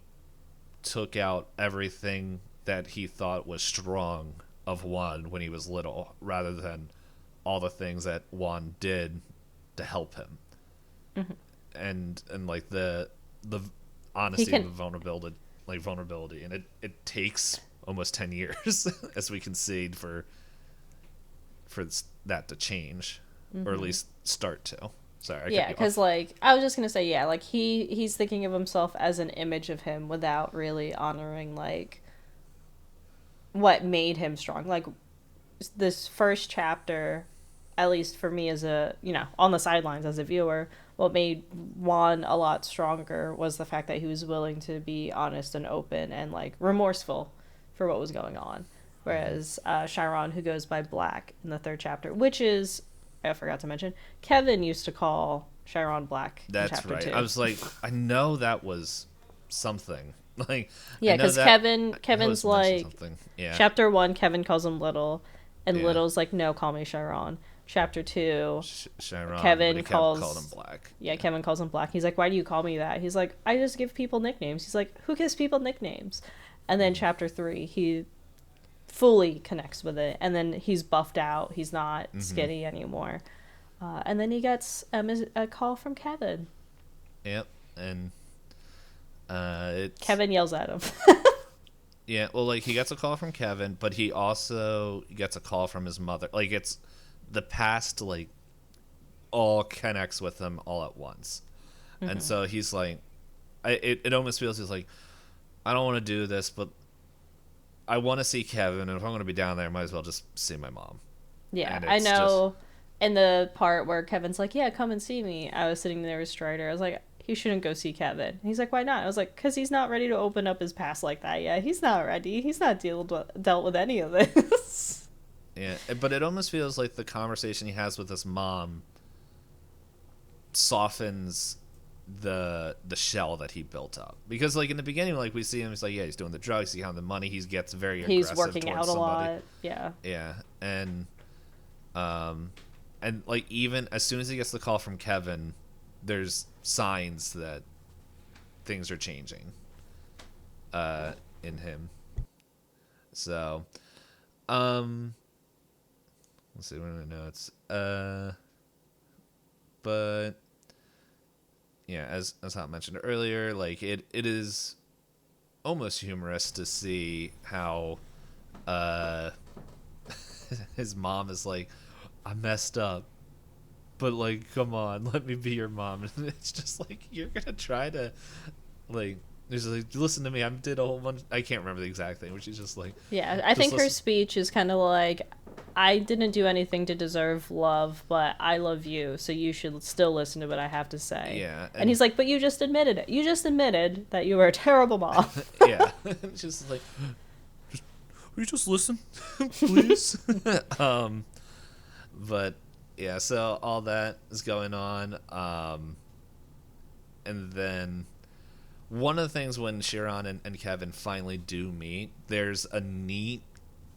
took out everything that he thought was strong of Juan when he was little, rather than all the things that Juan did to help him. And like the honesty and the vulnerability, and it takes almost 10 years as we concede for that to change, or at least start to. Sorry. Because like I was just gonna say, like he's thinking of himself as an image of him without really honoring like what made him strong. Like this first chapter, at least for me as a on the sidelines as a viewer, what made Juan a lot stronger was the fact that he was willing to be honest and open and like remorseful for what was going on. Whereas Chiron, who goes by Black in the third chapter, which is, I forgot to mention, Kevin used to call Chiron Black. That's in chapter right. 2. I was like, I know that was something. Like, because Kevin's like, chapter 1, Kevin calls him Little, and Little's like, no, call me Chiron. Chapter 2, Chiron, Kevin called him Black. Yeah, Kevin calls him Black. He's like, why do you call me that? He's like, I just give people nicknames. He's like, who gives people nicknames? And then chapter 3, he fully connects with it, and then he's buffed out. He's not skinny anymore. And then he gets a call from Kevin. Yep, and It's Kevin yells at him. yeah. Well, like he gets a call from Kevin, but he also gets a call from his mother. Like it's the past, like all connects with him all at once, and so he's like, it almost feels he's like, I don't want to do this, but I want to see Kevin, and if I'm going to be down there, I might as well just see my mom. Yeah, I know. In the part where Kevin's like, yeah, come and see me, I was sitting there with Strider. I was like, he shouldn't go see Kevin. And he's like, why not? I was like, because he's not ready to open up his past like that yet. He's not ready. He's not dealt with any of this. Yeah, but it almost feels like the conversation he has with his mom softens the shell that he built up, because like in the beginning, like we see him, he's like, yeah, he's doing the drugs, he has the money, he gets very aggressive, he's working out a somebody. lot. Yeah, and like even as soon as he gets the call from Kevin, there's signs that things are changing in him. So let's see what are the notes. But yeah, as I mentioned earlier, like it is almost humorous to see how his mom is like, I messed up, but like, come on, let me be your mom. And it's just like, you're gonna try to like, there's like, listen to me, I did a whole bunch, I can't remember the exact thing, but she's just like, yeah, I think her speech is kind of like, I didn't do anything to deserve love, but I love you, so you should still listen to what I have to say. Yeah. And he's like, but you just admitted it. You just admitted that you were a terrible mom. Yeah. It's just like, will you just listen, please? But yeah, so all that is going on. And then one of the things when Chiron and Kevin finally do meet, there's a neat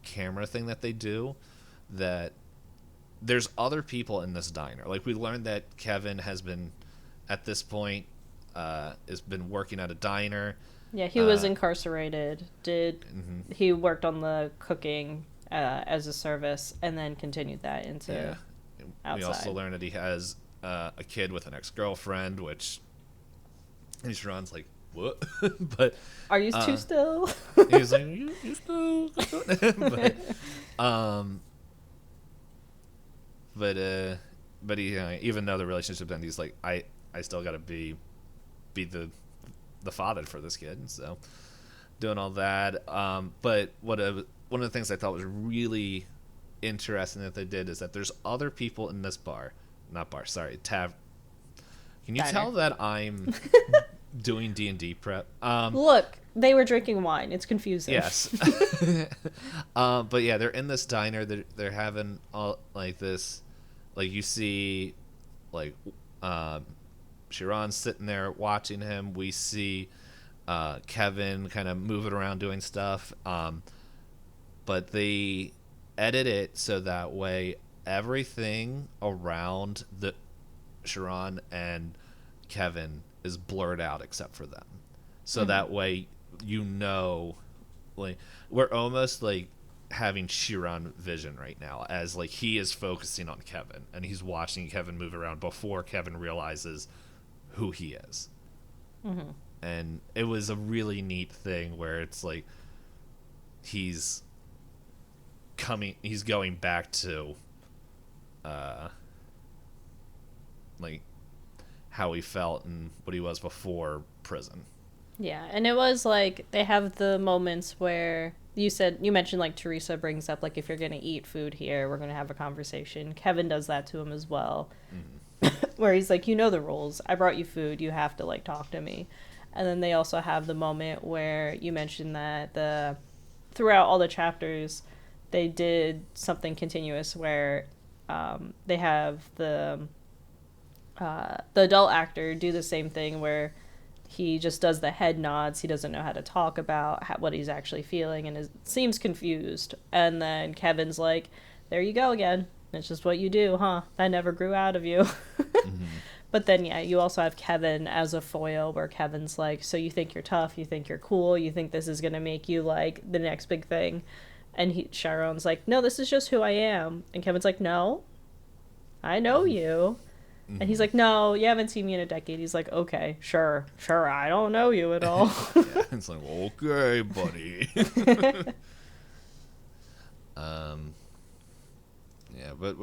camera thing that they do, that there's other people in this diner. Like we learned that Kevin has been, at this point, has been working at a diner. Yeah, he was incarcerated. He worked on the cooking as a service, and then continued that into outside. We also learned that he has a kid with an ex-girlfriend, which and Sharon's like, what? But are you two still? He's like, you still? But he, even though the relationship ended, he's like, I still gotta be the father for this kid. So doing all that. But one of the things I thought was really interesting that they did is that there's other people in this tab. Can you tell that I'm doing D&D prep? Look, they were drinking wine. It's confusing. Yes. But yeah, they're in this diner. They're having all like this, like you see, like Chiron's sitting there watching him. We see Kevin kind of moving around doing stuff. But they edit it so that way everything around the Chiron and Kevin is blurred out except for them. So that way, like we're almost like having Chiron vision right now, as like he is focusing on Kevin and he's watching Kevin move around before Kevin realizes who he is. And it was a really neat thing where it's like he's going back to like how he felt and what he was before prison. Yeah, and it was like they have the moments where you mentioned like Teresa brings up like, if you're gonna eat food here, we're gonna have a conversation. Kevin does that to him as well, where he's like, you know the rules. I brought you food. You have to like talk to me. And then they also have the moment where you mentioned that throughout all the chapters, they did something continuous where they have the adult actor do the same thing where he just does the head nods. He doesn't know how to talk about what he's actually feeling and seems confused. And then Kevin's like, there you go again. It's just what you do, huh? That never grew out of you. But then, yeah, you also have Kevin as a foil where Kevin's like, so you think you're tough, you think you're cool, you think this is going to make you like the next big thing. And Chiron's like, no, this is just who I am. And Kevin's like, no, I know you. And he's like, no, you haven't seen me in a decade. He's like, okay, sure, I don't know you at all. Yeah, it's like, okay, buddy. Yeah, but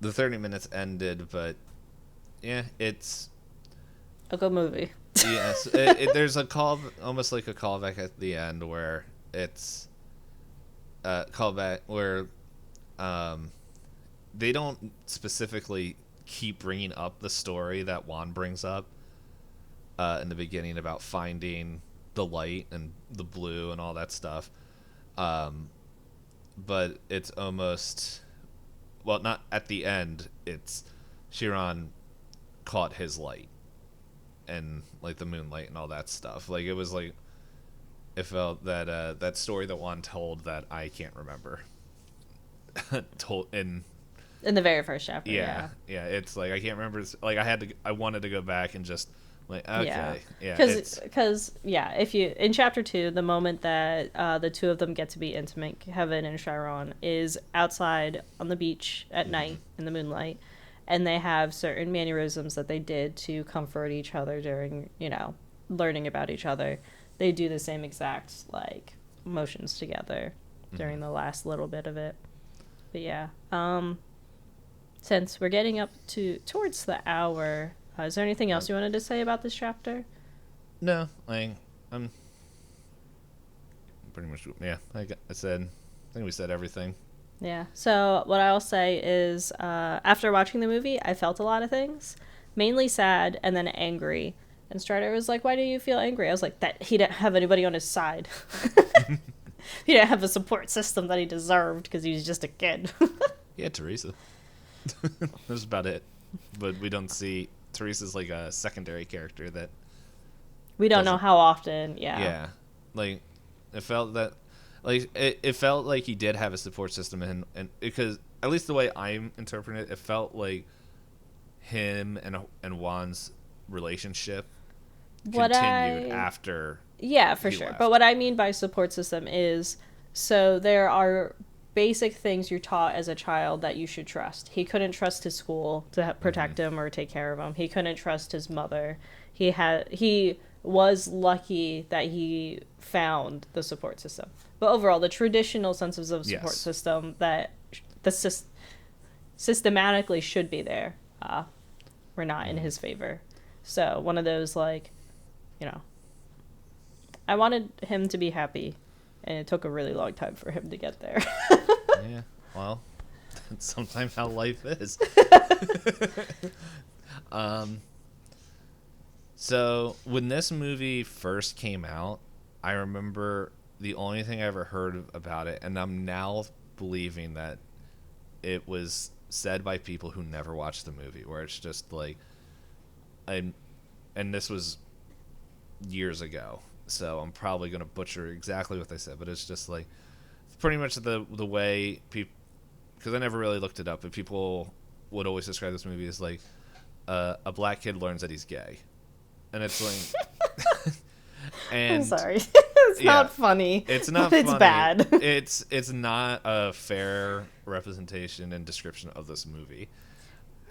the 30 minutes ended, but yeah, it's a good movie. yes. There's a call, almost like a callback at the end where it's callback where they don't specifically keep bringing up the story that Juan brings up in the beginning about finding the light and the blue and all that stuff. But it's almost, well, not at the end. It's Chiron caught his light and like the moonlight and all that stuff. Like it was like it felt that that story that Juan told that I can't remember told in the very first chapter. Yeah. It's like I can't remember. Like I wanted to go back and just like okay, yeah. Because if you in chapter 2, the moment that the two of them get to be intimate, Kevin and Chiron, is outside on the beach at night in the moonlight, and they have certain mannerisms that they did to comfort each other during learning about each other. They do the same exact like motions together during the last little bit of it. But yeah, since we're getting up towards the hour, is there anything else you wanted to say about this chapter? No, I'm pretty much I think we said everything. Yeah. So what I'll say is, after watching the movie, I felt a lot of things, mainly sad and then angry. And Strider was like, "Why do you feel angry?" I was like, "That he didn't have anybody on his side. He didn't have a support system that he deserved because he was just a kid." Yeah, Teresa. That's about it. But we don't see Teresa's like a secondary character that we don't know how often. Yeah, like it felt that like it felt like he did have a support system, and because at least the way I'm interpreting it felt like him and Juan's relationship continued after. Yeah, for sure. Left. But what I mean by support system is, so there are basic things you're taught as a child that you should trust. He couldn't trust his school to protect him or take care of him. He couldn't trust his mother. He was lucky that he found the support system. But overall, the traditional senses of support system that systematically should be there were not in his favor. So one of those, like, I wanted him to be happy, and it took a really long time for him to get there. Yeah, well, that's sometimes how life is. So when this movie first came out, I remember the only thing I ever heard about it, and I'm now believing that it was said by people who never watched the movie, where it's just like, and this was years ago, so I'm probably going to butcher exactly what they said, but it's just like, pretty much the way people, because I never really looked it up, but people would always describe this movie as like a black kid learns that he's gay, and it's like, and I'm sorry, it's not funny. It's not. It's funny. Bad. It's not a fair representation and description of this movie.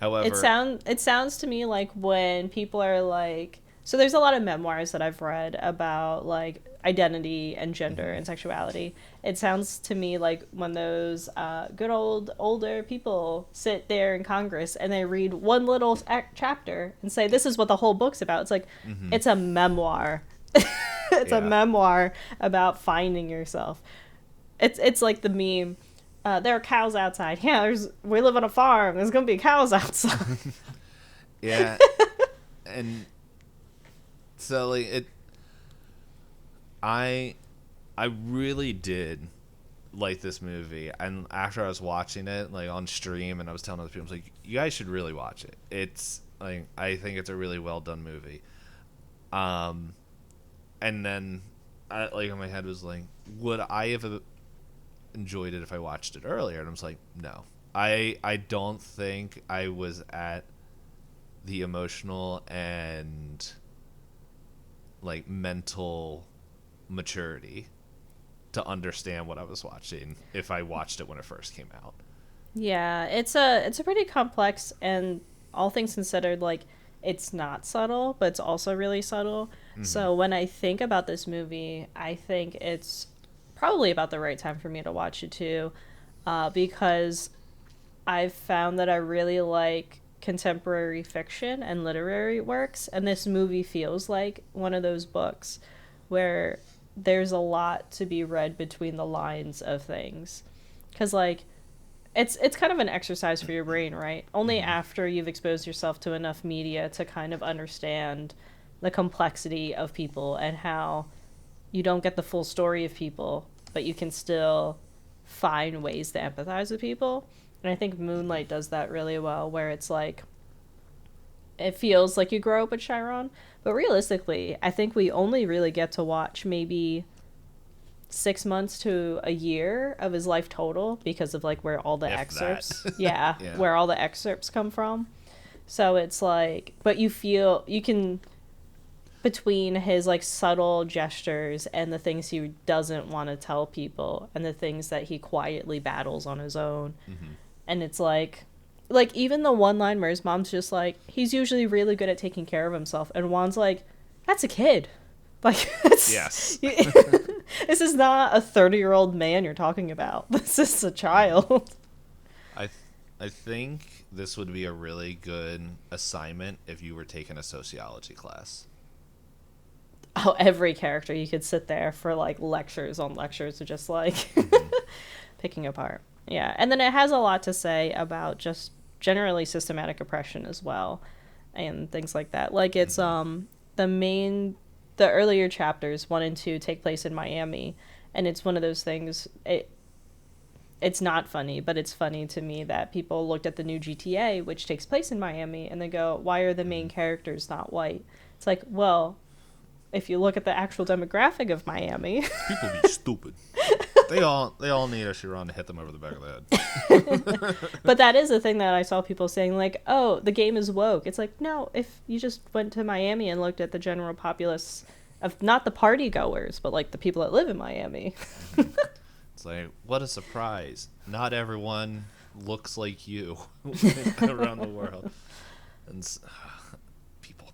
However, it sounds to me like when people are like, so there's a lot of memoirs that I've read about like identity and gender and sexuality. It sounds to me like when those good old older people sit there in Congress and they read one little chapter and say, this is what the whole book's about. It's like, it's a memoir. It's a memoir about finding yourself. It's like the meme. There are cows outside. Yeah, we live on a farm. There's gonna be cows outside. Yeah, and so like I really did like this movie, and after I was watching it like on stream, and I was telling other people, I was like, you guys should really watch it. It's like, I think it's a really well done movie. And then I, like, in my head was like, would I have enjoyed it if I watched it earlier? And I was like, no. I don't think I was at the emotional and like mental maturity to understand what I was watching if I watched it when it first came out. Yeah, it's a pretty complex and all things considered, like, it's not subtle, but it's also really subtle. So when I think about this movie, I think it's probably about the right time for me to watch it too, because I've found that I really like contemporary fiction and literary works, and this movie feels like one of those books where there's a lot to be read between the lines of things. Because, like, it's kind of an exercise for your brain, right? Only after you've exposed yourself to enough media to kind of understand the complexity of people and how you don't get the full story of people, but you can still find ways to empathize with people. And I think Moonlight does that really well, where it's like, it feels like you grow up with Chiron, but realistically, I think we only really get to watch maybe 6 months to a year of his life total because of like where all the If excerpts, that. yeah, Yeah. where all the excerpts come from. So it's like, but you feel you can between his like subtle gestures and the things he doesn't want to tell people and the things that he quietly battles on his own. And it's like even the one line where his mom's just like, he's usually really good at taking care of himself, and Juan's like, that's a kid. Like, Yes. this is not a 30-year-old man you're talking about. This is a child. I think this would be a really good assignment if you were taking a sociology class. Oh, every character you could sit there for like lectures on lectures of just like picking apart. Yeah, and then it has a lot to say about just generally systematic oppression as well, and things like that. Like it's the earlier chapters 1 and 2 take place in Miami, and it's one of those things. It's not funny, but it's funny to me that people looked at the new GTA, which takes place in Miami, and they go, "Why are the main characters not white?" It's like, well, if you look at the actual demographic of Miami, People be stupid. They all need a Chiron to hit them over the back of the head. but that is a thing that I saw people saying, like, "Oh, the game is woke." It's like, no, if you just went to Miami and looked at the general populace of not the party goers, but like the people that live in Miami. It's like, what a surprise. Not everyone looks like you around the world. And people.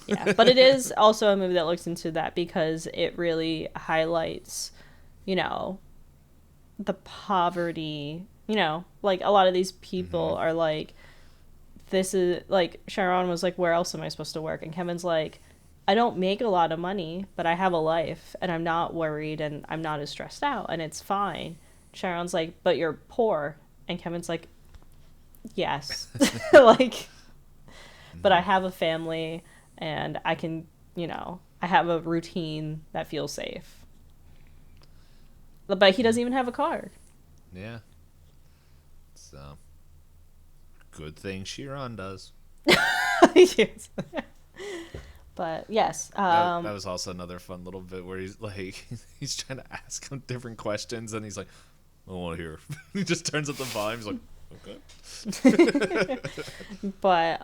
Yeah, but it is also a movie that looks into that because it really highlights, you know, the poverty, you know, like a lot of these people are like, this is like, Sharon was like, where else am I supposed to work? And Kevin's like, I don't make a lot of money, but I have a life and I'm not worried and I'm not as stressed out and it's fine. Sharon's like, but you're poor. And Kevin's like, yes. Like, but I have a family and I can, you know, I have a routine that feels safe. But he doesn't even have a car. Yeah. So, good thing Chiron does. Yes. But yes, That was also another fun little bit where he's like, he's trying to ask him different questions, and he's like, I don't want to hear. He just turns up the volume. He's like, okay. but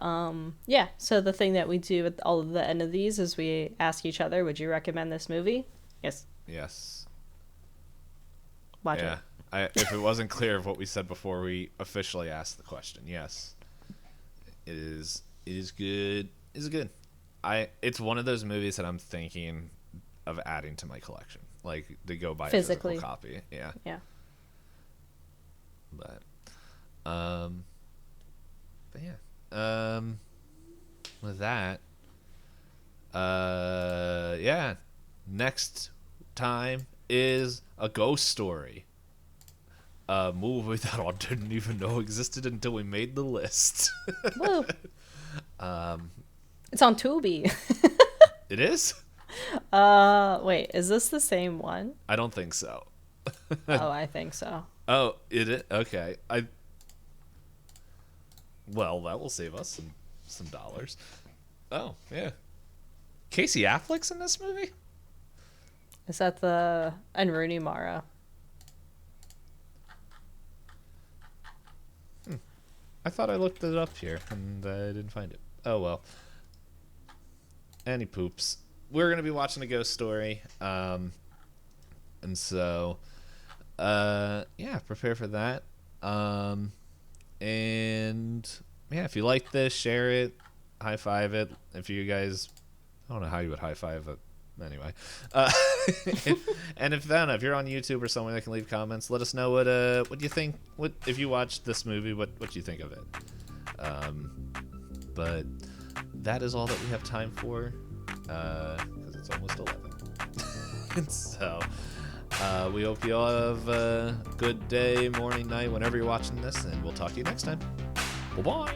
yeah. So the thing that we do at all of the end of these is we ask each other, "Would you recommend this movie?" Yes. Yes. Watch Yeah. it. If it wasn't clear of what we said before, we officially asked the question. Yes. It is. It is good. It's good. It's one of those movies that I'm thinking of adding to my collection, like to go buy Physically. a physical copy. Yeah. Yeah. But yeah. With that, yeah. Next time is A Ghost Story. A movie that I didn't even know existed until we made the list. Woo. It's on Tubi. It is? Wait, is this the same one? I don't think so. Oh, I think so. Oh, it is? Okay. Well, that will save us some dollars. Oh, yeah. Casey Affleck's in this movie? Is that and Rooney Mara? I thought I looked it up here, and I didn't find it. Oh, well. Any poops. We're going to be watching A Ghost Story. And so, yeah, prepare for that. And yeah, if you like this, share it, high five it. If you guys, I don't know how you would high five it. Anyway, and if if you're on YouTube or somewhere that can leave comments, let us know what you think. What if you watched this movie? What you think of it? But that is all that we have time for, because it's almost 11. So we hope you all have a good day, morning, night, whenever you're watching this, and we'll talk to you next time. Bye bye.